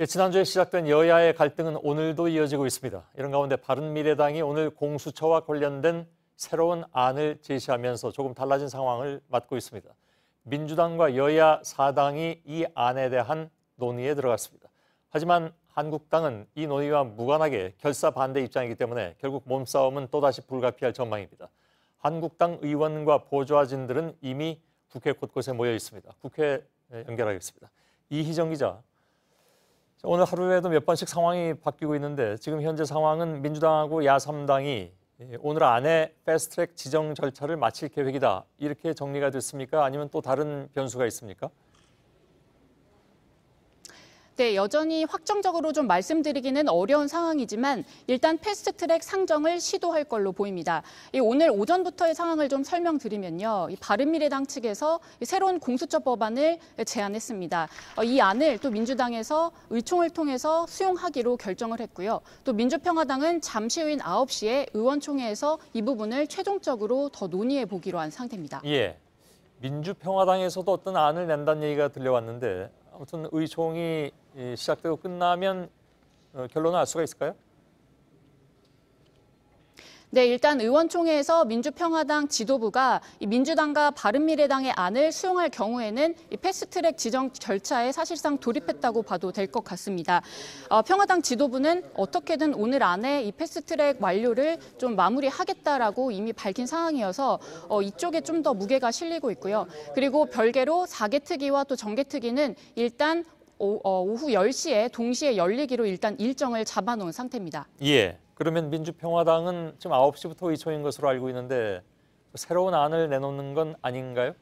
지난주에 시작된 여야의 갈등은 오늘도 이어지고 있습니다. 이런 가운데 바른미래당이 오늘 공수처와 관련된 새로운 안을 제시하면서 조금 달라진 상황을 맞고 있습니다. 민주당과 여야 4당이 이 안에 대한 논의에 들어갔습니다. 하지만 한국당은 이 논의와 무관하게 결사 반대 입장이기 때문에 결국 몸싸움은 또다시 불가피할 전망입니다. 한국당 의원과 보좌진들은 이미 국회 곳곳에 모여 있습니다. 국회 연결하겠습니다. 이희정 기자. 오늘 하루에도 몇 번씩 상황이 바뀌고 있는데 지금 현재 상황은 민주당하고 야3당이 오늘 안에 패스트트랙 지정 절차를 마칠 계획이다. 이렇게 정리가 됐습니까? 아니면 또 다른 변수가 있습니까? 네, 여전히 확정적으로 좀 말씀드리기는 어려운 상황이지만 일단 패스트트랙 상정을 시도할 걸로 보입니다. 오늘 오전부터의 상황을 좀 설명드리면요. 바른미래당 측에서 새로운 공수처 법안을 제안했습니다. 이 안을 또 민주당에서 의총을 통해서 수용하기로 결정을 했고요. 또 민주평화당은 잠시 후인 9시에 의원총회에서 이 부분을 최종적으로 더 논의해 보기로 한 상태입니다. 예, 민주평화당에서도 어떤 안을 낸다는 얘기가 들려왔는데 아무튼 의총이 시작되고 끝나면 결론을 알 수가 있을까요? 네, 일단 의원총회에서 민주평화당 지도부가 민주당과 바른미래당의 안을 수용할 경우에는 이 패스트트랙 지정 절차에 사실상 돌입했다고 봐도 될 것 같습니다. 평화당 지도부는 어떻게든 오늘 안에 이 패스트트랙 완료를 좀 마무리하겠다라고 이미 밝힌 상황이어서 이쪽에 좀 더 무게가 실리고 있고요. 그리고 별개로 4개 특위와 또 정개 특위는 일단 오후 10시에 동시에 열리기로 일단 일정을 잡아놓은 상태입니다. 예. 그러면 민주평화당은 지금 9시부터 의총인 것으로 알고 있는데 새로운 안을 내놓는 건 아닌가요?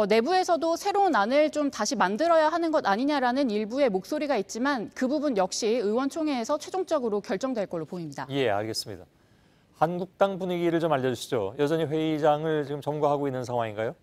내부에서도 새로운 안을 좀 다시 만들어야 하는 것 아니냐라는 일부의 목소리가 있지만 그 부분 역시 의원총회에서 최종적으로 결정될 걸로 보입니다. 예, 알겠습니다. 한국당 분위기를 좀 알려주시죠. 여전히 회의장을 지금 점거하고 있는 상황인가요?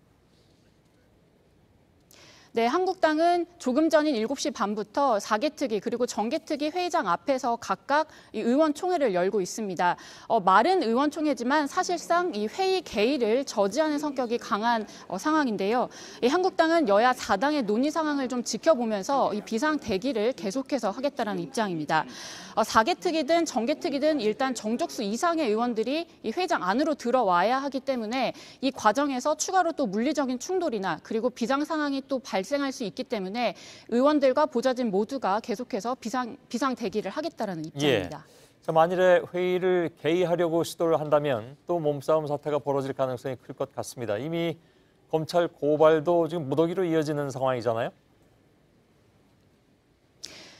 네, 한국당은 조금 전인 7시 반부터 4개 특위 그리고 정개 특위 회의장 앞에서 각각 이 의원총회를 열고 있습니다. 말은 의원총회지만 사실상 이 회의 개의를 저지하는 성격이 강한 상황인데요. 이 한국당은 여야 4당의 논의 상황을 좀 지켜보면서 이 비상 대기를 계속해서 하겠다는 입장입니다. 4개 특위든 정개 특위든 일단 정족수 이상의 의원들이 이 회의장 안으로 들어와야 하기 때문에 이 과정에서 추가로 또 물리적인 충돌이나 그리고 비상 상황이 또 발생할 수 있기 때문에 의원들과 보좌진 모두가 계속해서 비상 대기를 하겠다는 입장입니다. 예. 자, 만일에 회의를 개의하려고 시도를 한다면 또 몸싸움 사태가 벌어질 가능성이 클 것 같습니다. 이미 검찰 고발도 지금 무더기로 이어지는 상황이잖아요.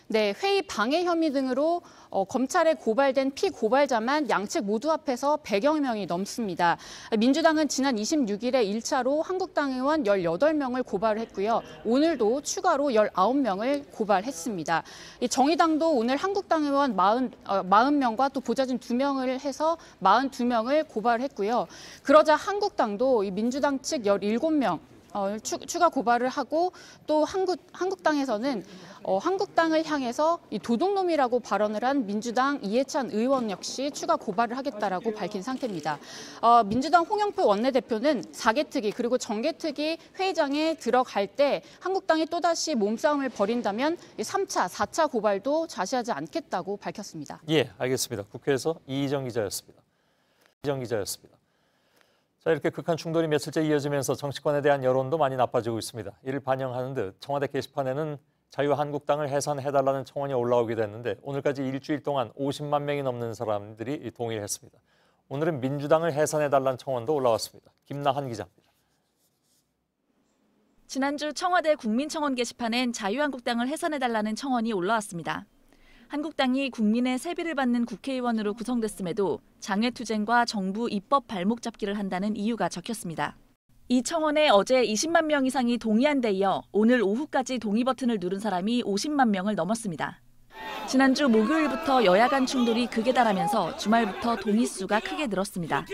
네, 회의 방해 혐의 등으로 검찰에 고발된 피고발자만 양측 모두 합해서 100여 명이 넘습니다. 민주당은 지난 26일에 1차로 한국당 의원 18명을 고발했고요. 오늘도 추가로 19명을 고발했습니다. 정의당도 오늘 한국당 의원 40명과 또 보좌진 2명을 해서 42명을 고발했고요. 그러자 한국당도 민주당 측 17명 추가 고발을 하고 또 한국당에서는 한국당을 향해서 이 도둑놈이라고 발언을 한 민주당 이해찬 의원 역시 추가 고발을 하겠다라고 밝힌 상태입니다. 민주당 홍영표 원내대표는 4개 특위 그리고 정개 특위 회의장에 들어갈 때 한국당이 또다시 몸싸움을 벌인다면 3차, 4차 고발도 자시하지 않겠다고 밝혔습니다. 예, 알겠습니다. 국회에서 이희정 기자였습니다. 자, 이렇게 극한 충돌이 며칠째 이어지면서 정치권에 대한 여론도 많이 나빠지고 있습니다. 이를 반영하는 듯 청와대 게시판에는 자유한국당을 해산해달라는 청원이 올라오기도 했는데 오늘까지 일주일 동안 50만 명이 넘는 사람들이 동의했습니다. 오늘은 민주당을 해산해달라는 청원도 올라왔습니다. 김나한 기자입니다. 지난주 청와대 국민청원 게시판엔 자유한국당을 해산해달라는 청원이 올라왔습니다. 한국당이 국민의 세비를 받는 국회의원으로 구성됐음에도 장외투쟁과 정부 입법 발목 잡기를 한다는 이유가 적혔습니다. 이 청원에 어제 20만 명 이상이 동의한 데 이어 오늘 오후까지 동의 버튼을 누른 사람이 50만 명을 넘었습니다. 지난주 목요일부터 여야 간 충돌이 극에 달하면서 주말부터 동의 수가 크게 늘었습니다.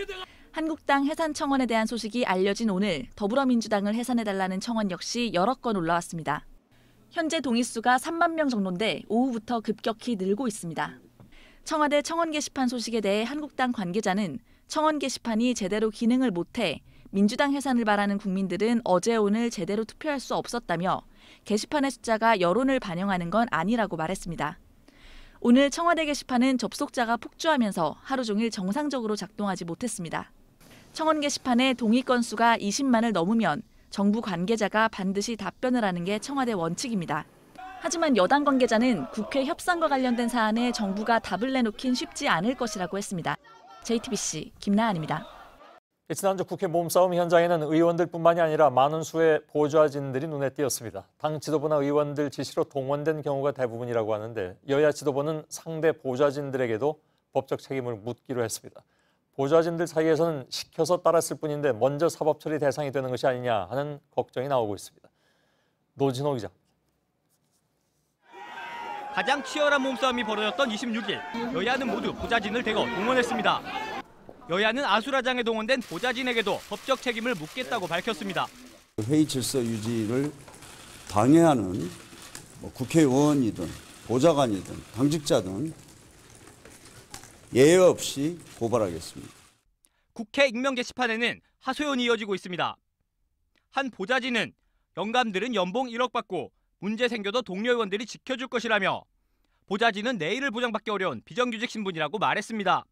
한국당 해산 청원에 대한 소식이 알려진 오늘 더불어민주당을 해산해달라는 청원 역시 여러 건 올라왔습니다. 현재 동의 수가 3만 명 정도인데 오후부터 급격히 늘고 있습니다. 청와대 청원 게시판 소식에 대해 한국당 관계자는 청원 게시판이 제대로 기능을 못해 민주당 해산을 바라는 국민들은 어제 오늘 제대로 투표할 수 없었다며 게시판의 숫자가 여론을 반영하는 건 아니라고 말했습니다. 오늘 청와대 게시판은 접속자가 폭주하면서 하루 종일 정상적으로 작동하지 못했습니다. 청원 게시판의 동의 건수가 20만을 넘으면 정부 관계자가 반드시 답변을 하는 게 청와대 원칙입니다. 하지만 여당 관계자는 국회 협상과 관련된 사안에 정부가 답을 내놓긴 쉽지 않을 것이라고 했습니다. JTBC 김나은입니다. 지난주 국회 몸싸움 현장에는 의원들뿐만이 아니라 많은 수의 보좌진들이 눈에 띄었습니다. 당 지도부나 의원들 지시로 동원된 경우가 대부분이라고 하는데 여야 지도부는 상대 보좌진들에게도 법적 책임을 묻기로 했습니다. 보좌진들 사이에서는 시켜서 따랐을 뿐인데 먼저 사법 처리 대상이 되는 것이 아니냐 하는 걱정이 나오고 있습니다. 노진호 기자. 가장 치열한 몸싸움이 벌어졌던 26일, 여야는 모두 보좌진을 대거 동원했습니다. 여야는 아수라장에 동원된 보좌진에게도 법적 책임을 묻겠다고 밝혔습니다. 회의 질서 유지를 방해하는 국회의원이든 보좌관이든 당직자든 예외 없이 고발하겠습니다. 국회 익명 게시판에는 하소연이 이어지고 있습니다. 한 보좌진은 영감들은 연봉 1억 받고 문제 생겨도 동료 의원들이 지켜줄 것이라며 보좌진은 내일을 보장받기 어려운 비정규직 신분이라고 말했습니다.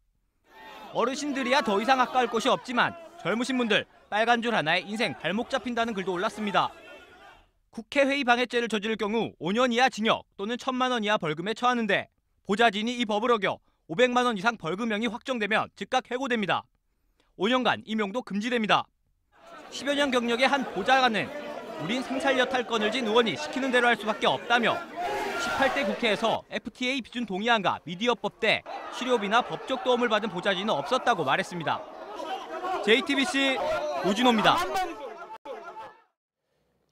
어르신들이야 더 이상 아까울 것이 없지만 젊으신 분들 빨간 줄 하나에 인생 발목 잡힌다는 글도 올랐습니다. 국회 회의 방해죄를 저지를 경우 5년 이하 징역 또는 1,000만 원 이하 벌금에 처하는데 보좌진이 이 법을 어겨 500만 원 이상 벌금형이 확정되면 즉각 해고됩니다. 5년간 임용도 금지됩니다. 10여 년 경력의 한 보좌관은 우린 상살려 탈건을 진 의원이 시키는 대로 할 수밖에 없다며 18대 국회에서 FTA 비준 동의안과 미디어법 때 치료비나 법적 도움을 받은 보좌진은 없었다고 말했습니다. JTBC 노진호입니다.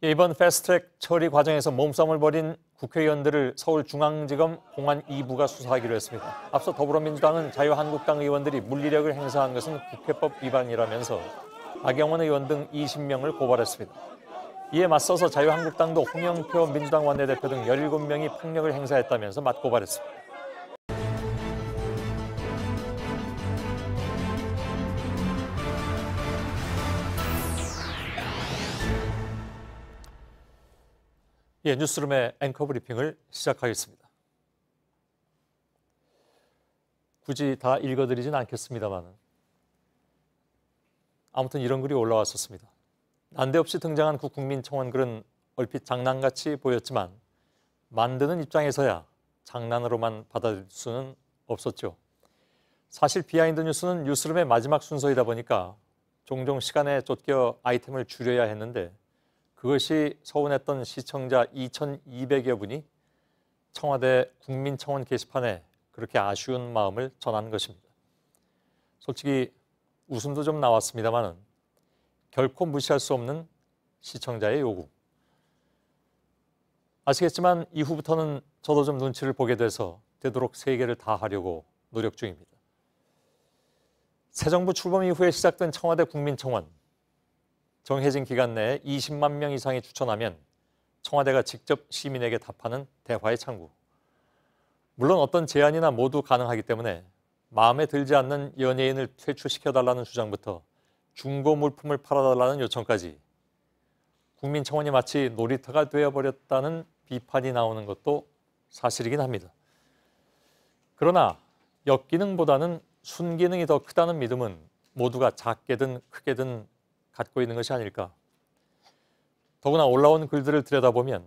이번 패스트트랙 처리 과정에서 몸싸움을 벌인 국회의원들을 서울중앙지검 공안 2부가 수사하기로 했습니다. 앞서 더불어민주당은 자유한국당 의원들이 물리력을 행사한 것은 국회법 위반이라면서 박영원 의원 등 20명을 고발했습니다. 이에 맞서서 자유한국당도 홍영표 민주당 원내대표 등 17명이 폭력을 행사했다면서 맞고발했습니다. 뉴스룸의 앵커 브리핑을 시작하겠습니다. 굳이 다 읽어드리진 않겠습니다만 아무튼 이런 글이 올라왔었습니다. 난데없이 등장한 국민청원 글은 얼핏 장난같이 보였지만 만드는 입장에서야 장난으로만 받아들일 수는 없었죠. 사실 비하인드 뉴스는 뉴스룸의 마지막 순서이다 보니까 종종 시간에 쫓겨 아이템을 줄여야 했는데 그것이 서운했던 시청자 2,200여 분이 청와대 국민청원 게시판에 그렇게 아쉬운 마음을 전한 것입니다. 솔직히 웃음도 좀 나왔습니다만 결코 무시할 수 없는 시청자의 요구. 아시겠지만 이후부터는 저도 좀 눈치를 보게 돼서 되도록 세 개를 다 하려고 노력 중입니다. 새 정부 출범 이후에 시작된 청와대 국민청원. 정해진 기간 내에 20만 명 이상이 추천하면 청와대가 직접 시민에게 답하는 대화의 창구. 물론 어떤 제안이나 모두 가능하기 때문에 마음에 들지 않는 연예인을 퇴출시켜달라는 주장부터 중고 물품을 팔아달라는 요청까지 국민청원이 마치 놀이터가 되어버렸다는 비판이 나오는 것도 사실이긴 합니다. 그러나 역기능보다는 순기능이 더 크다는 믿음은 모두가 작게든 크게든 갖고 있는 것이 아닐까. 더구나 올라온 글들을 들여다보면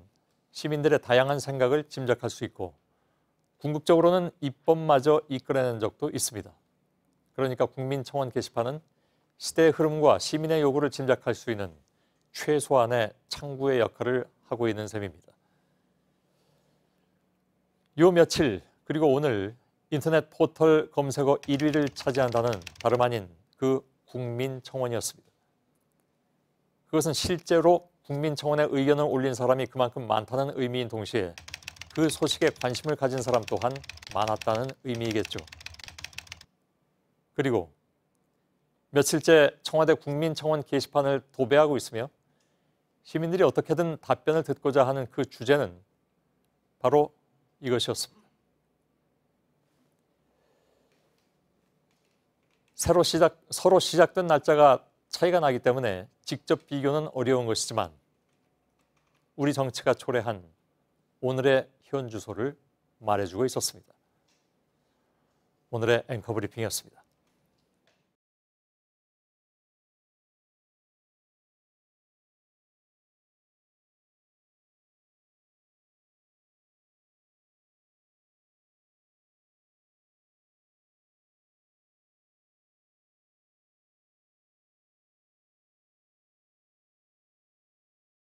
시민들의 다양한 생각을 짐작할 수 있고 궁극적으로는 입법마저 이끌어낸 적도 있습니다. 그러니까 국민청원 게시판은 시대의 흐름과 시민의 요구를 짐작할 수 있는 최소한의 창구의 역할을 하고 있는 셈입니다. 요 며칠 그리고 오늘 인터넷 포털 검색어 1위를 차지한다는 다름 아닌 그 국민청원이었습니다. 그것은 실제로 국민청원에 의견을 올린 사람이 그만큼 많다는 의미인 동시에 그 소식에 관심을 가진 사람 또한 많았다는 의미이겠죠. 그리고 며칠째 청와대 국민청원 게시판을 도배하고 있으며 시민들이 어떻게든 답변을 듣고자 하는 그 주제는 바로 이것이었습니다. 서로 시작된 날짜가 차이가 나기 때문에 직접 비교는 어려운 것이지만 우리 정치가 초래한 오늘의 현 주소를 말해주고 있었습니다. 오늘의 앵커 브리핑이었습니다.